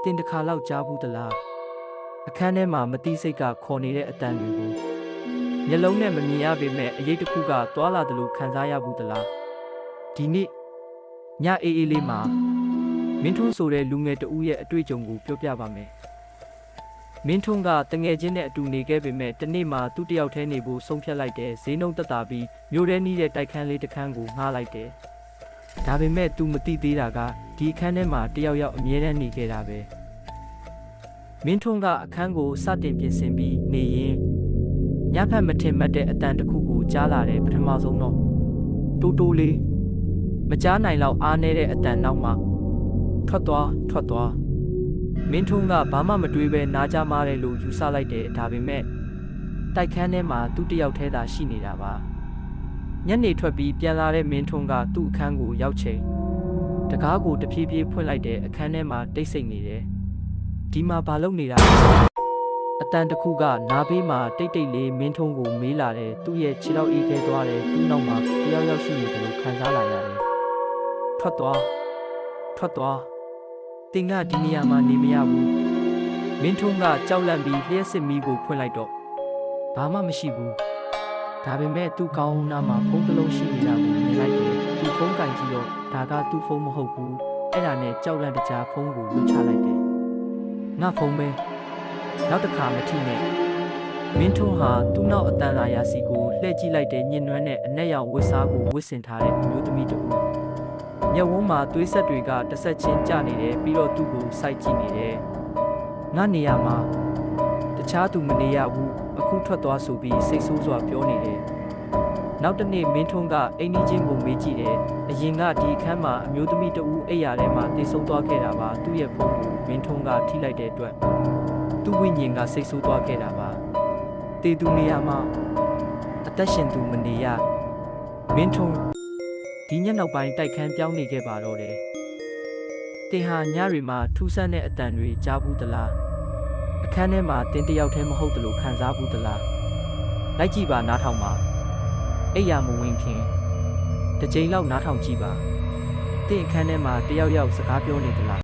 တင်တခါလောက်ကြားဘူးသလားအခန်းထဲမှာမတိစိတ်ကခေါ်နေတဲ့အတန်တွေကိုမျက်လုံးနဲ့မမြင်ရပေမဲ့အရေးတစ်ခုကတွာလာတယ်လို့ခံစားရဘူးသလားဒီနေ့ညအေးအေးလေးမှာမင်းထွန်းဆိုတဲ့လူငယ်တဦးရဲ့အတွေ့အကြုံကိုပြောပြပါမယ်မင်းထွန်းကတငယ်ချင်းနဲ့အတူနေခဲ့ပေမဲ့တနေ့မှသူ့တယောက်တည်းနေဖို့ဆုံးဖြတ်လိုက်တဲ့ဈေးနှုန်းတက်တာပြီးမြို့ထဲနီးတဲ့တိုက်ခန်းလေးတစ်ခန်းကိုငှားလိုက်တယ်ဒါပေမဲ့ तू မသိသေးတာကဒီအခန်းထဲမှာတယောက်ယောက်အမြဲတမ်းနေခဲ့တာပဲမင်းထွန်းကအခန်းကိုစတင်ပြင်ဆင်ပြီးနေရင်ညဖက်မထင်မှတ်တဲ့အတန်တစ်ခုကိုကြားလာတယ်ပထမဆုံးတော့တိုးတိုးလေးမကြားနိုင်လောက်အားနေတဲ့အတန်နောက်မှထွက်သွားမင်းထွန်းကဘာမှမတွေးပဲနားကြမားတယ်လို့ယူဆလိုက်တယ်ဒါပေမဲ့တိုက်ခန်းထဲမှာသူ့တယောက်တည်းသာရှိနေတာပါညနေထွက်ပြီးပြန်လာတဲ့မင်းထွန်းကသူ့အခန်းကိုရောက်ချိန်တကားကိုတဖြည်းဖြည်းဖွင့်လိုက်တဲ့အခန်းထဲမှာတိတ်ဆိတ်နေတယ်ဒီမှာဘာလုပ်နေတာအတန်တစ်ခုကနားဘေးမှာတိတ်တိတ်လေးမင်းထွန်းကိုမေးလာတယ်သူ့ရဲ့ခြေထောက်အေးခဲသွားတယ်သူ့နောက်မှာတယောက်ယောက်ရှိနေတယ်လို့ခံစားလာရတယ်ထွက်သွားတင်ကဒီနေရာမှာနေမရဘူးမင်းထွန်းကကြောက်လန့်ပြီးလျှက်စစ်မီးကိုဖွင့်လိုက်တော့ဘာမှမရှိဘူးဒါပေမဲ့သူ့ကောင်းနားမှာဖုန်းတစ်လုံးရှိနေတာကိုမြင်လိုက်တယ်သူဖုန်းကင်ကြည့်တော့ဒါကသူ့ဖုန်းမဟုတ်ဘူးအဲ့ဒါနဲ့ကြောက်လန့်တကြားဖုန်းကိုလွှတ်ချလိုက်တယ်ငါဖုန်းပဲနောက်တစ်ခါမထိနဲ့မင်းထွန်းဟာသူ့နောက်အတန်လာရာစီကိုလှည့်ကြည့်လိုက်တဲ့ညင်နွမ်းနဲ့အနက်ရောင်ဝတ်စားကိုဝတ်ဆင်ထားတဲ့အမျိုးသမီးတူမျက်ဝန်းမှာသွေးဆက်တွေကတစ်ဆက်ချင်းကျနေတယ်ပြီးတော့သူ့ကိုစိုက်ကြည့်နေတယ်ငါနေရာမှာတခြားသူမနေရဘူးအခုထွက်သွားဆိုပြီးစိတ်ဆိုးစွာပြောနေတယ်နောက်တနေ့မင်းထွန်းကအိမ်ကြီးချင်းကိုမေးကြည့်တယ်အရင်ကဒီအခန်းမှာအမျိုးသမီးတဦးအိပ်ရာထဲမှာတည်ဆုံသွားခဲ့တာပါသူ့ရဲ့ဖုန်းကိုမင်းထွန်းကထိလိုက်တဲ့အတွက်သူ့ဝိညာဉ်ကစိတ်ဆိုးသွားခဲ့တာပါတေသူနေရာမှာအသက်ရှင်သူမနေရမင်းထွန်းဒီညနောက်ပိုင်းတိုက်ခန်းပြောင်းနေခဲ့ပါတော့တယ်တင်ဟာညတွေမှာထူးဆန်းတဲ့အတန်တွေကြားဘူးသလားအခန်းထဲမှာတင်တယောက်တည်းမဟုတ်တယ်လို့ခံစားဘူးသလားလိုက်ကြည့်ပါနားထောင်ပါအိပ်ရာမဝင်ခင်တစ်ချိန်လောက်နားထောင်ကြည့်ပါတင်အခန်းထဲမှာတယောက်ယောက်စကားပြောနေသလား